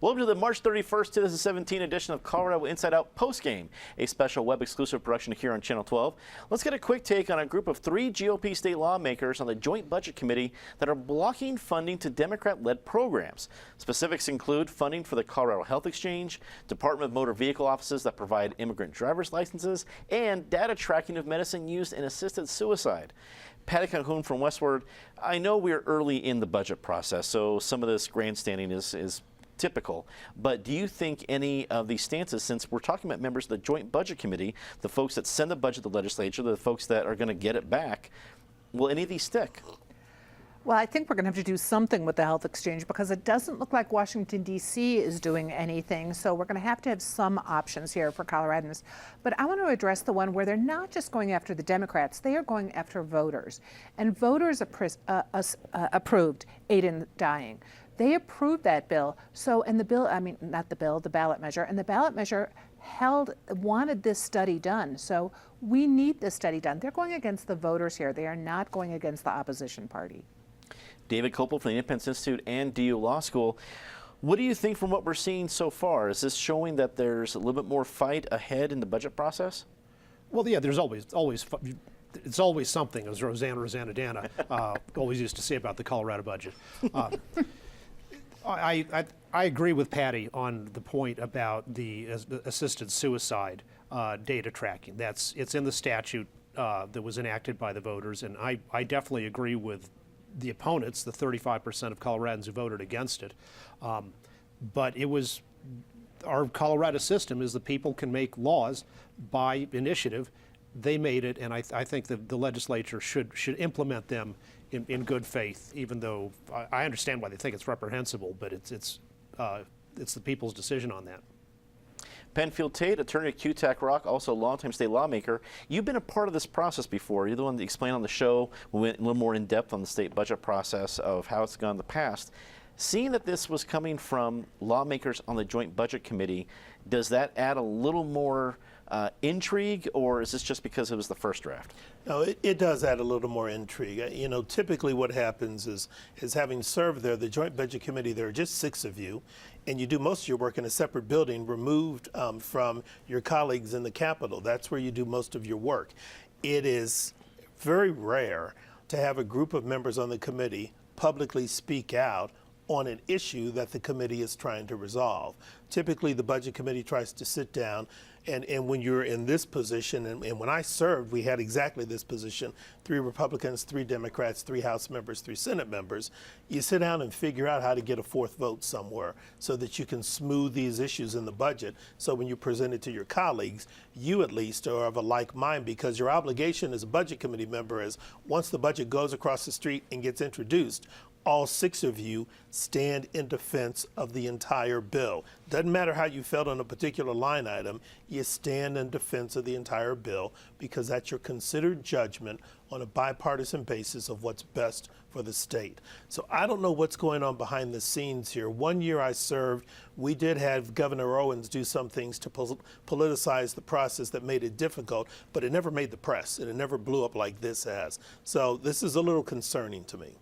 Welcome to the March 31st, 2017 edition of Colorado Inside Out Postgame, a special web-exclusive production here on Channel 12. Let's get a quick take on a group of 3 GOP state lawmakers on the Joint Budget Committee that are blocking funding to Democrat-led programs. Specifics include funding for the Colorado Health Exchange, Department of Motor Vehicle offices that provide immigrant driver's licenses, and data tracking of medicine used in assisted suicide. Patty Calhoun from Westward, I know we're early in the budget process, so some of this grandstanding is typical, but do you think any of these stances, since we're talking about members of the Joint Budget Committee, the folks that send the budget to the legislature, the folks that are going to get it back, will any of these stick? Well, I think we're going to have to do something with the health exchange because it doesn't look like Washington, D.C. is doing anything. So we're going to have some options here for Coloradans. But I want to address the one where they're not just going after the Democrats, they are going after voters. And voters approved aid in dying. They approved that bill. So, and the bill, I mean, not the bill, the ballot measure, and the ballot measure wanted this study done. So we need this study done. They're going against the voters here. They are not going against the opposition party. David Kopel from the Independence Institute and DU Law School. What do you think from what we're seeing so far? Is this showing that there's a little bit more fight ahead in the budget process? Well, yeah, there's always it's always something, as Rosanna Dana always used to say about the Colorado budget. I agree with Patty on the point about the assisted suicide data tracking. It's in the statute that was enacted by the voters, and I definitely agree with the opponents, the 35% of Coloradans who voted against it. But it was our Colorado system is the people can make laws by initiative. They made it, and I think the legislature should implement them in good faith, even though I understand why they think it's reprehensible, but it's the people's decision on that. Penfield Tate, attorney at QTAC Rock, also a longtime state lawmaker. You've been a part of this process before. You're the one that explained on the show. We went a little more in depth on the state budget process of how it's gone in the past. Seeing that this was coming from lawmakers on the Joint Budget Committee, does that add a little more intrigue, or is this just because it was the first draft? No, it does add a little more intrigue. You know, typically what happens is having served there, the Joint Budget Committee, there are just 6 of you, and you do most of your work in a separate building removed from your colleagues in the Capitol. That's where you do most of your work. It is very rare to have a group of members on the committee publicly speak out on an issue that the committee is trying to resolve. Typically, the Budget Committee tries to sit down, and when you're in this position, and when I served, we had exactly this position, 3 Republicans, 3 Democrats, 3 House members, 3 Senate members. You sit down and figure out how to get a 4th vote somewhere so that you can smooth these issues in the budget. So when you present it to your colleagues, you at least are of a like mind, because your obligation as a Budget Committee member is once the budget goes across the street and gets introduced, all 6 of you stand in defense of the entire bill. Doesn't matter how you felt on a particular line item, you stand in defense of the entire bill because that's your considered judgment on a bipartisan basis of what's best for the state. So I don't know what's going on behind the scenes here. One year I served, we did have Governor Owens do some things to politicize the process that made it difficult, but it never made the press and it never blew up like this has. So this is a little concerning to me.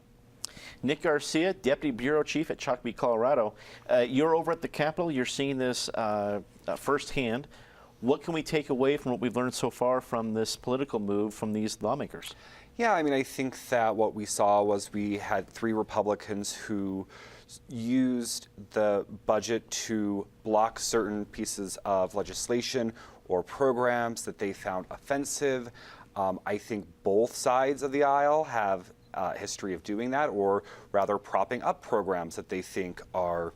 Nick Garcia, Deputy Bureau Chief at Chalk Beat, Colorado. You're over at the Capitol. You're seeing this firsthand. What can we take away from what we've learned so far from this political move from these lawmakers? Yeah, I mean, I think that what we saw was we had 3 Republicans who used the budget to block certain pieces of legislation or programs that they found offensive. I think both sides of the aisle have history of doing that, or rather propping up programs that they think are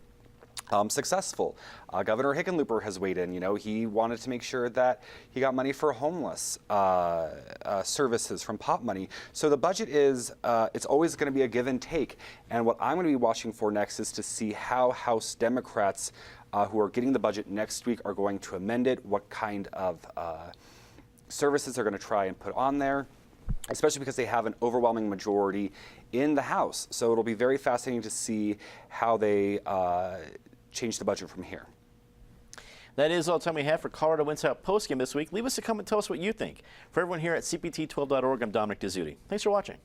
successful. Governor Hickenlooper has weighed in. You know, he wanted to make sure that he got money for homeless services from POP money. So the budget is, it's always going to be a give and take. And what I'm going to be watching for next is to see how House Democrats who are getting the budget next week are going to amend it, what kind of services they're going to try and put on there, especially because they have an overwhelming majority in the House. So it'll be very fascinating to see how they change the budget from here. That is all the time we have for Colorado Inside Out Postgame this week. Leave us a comment and tell us what you think. For everyone here at CPT12.org, I'm Dominic Dezzutti. Thanks for watching.